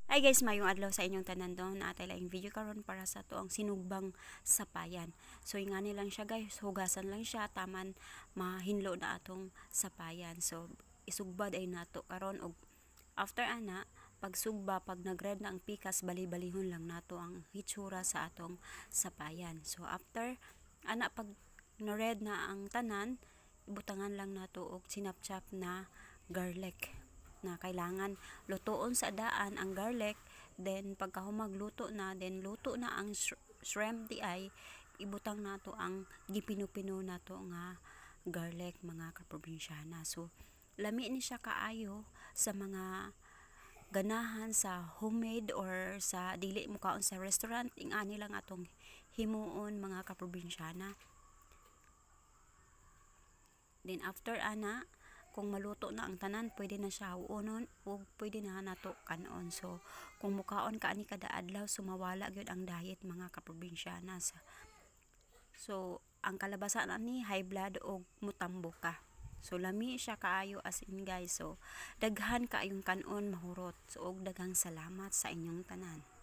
Ay guys, mayong adlaw sa inyong tanan doon na atay laing video karon para sa tuang sinugbang sapayan. So ingani lang siya guys, hugasan lang siya taman mahinlo na atong sapayan. So isugbad ay nato karon og after ana pagsugba pag nagred na ang pikas bali-balihon lang nato ang hitsura sa atong sapayan. So after ana pag na-red na ang tanan, ibutangan lang nato og sinapchap na garlic na kailangan lutoon sa daan ang garlic, then pagka humagluto na, then luto na ang shrimp di ay ibutang nato ang gipino-pino nato nga garlic mga kaprobinsyana. So lami ni siya kaayo sa mga ganahan sa homemade or sa dili mo kaon sa restaurant, ingani lang atong himuon mga kaprobinsyana. Then after ana kung maluto na ang tanan, pwede na siya uonon o pwede na nato kanon. So kung mukaon ka ani kada adlaw, sumawala gyud ang diet mga kaprobinsyana. So ang kalabasan ani high blood o mutambo ka. So lami siya kaayo as in guys. So daghan kaayong kanon mahurot. So og daghang salamat sa inyong tanan.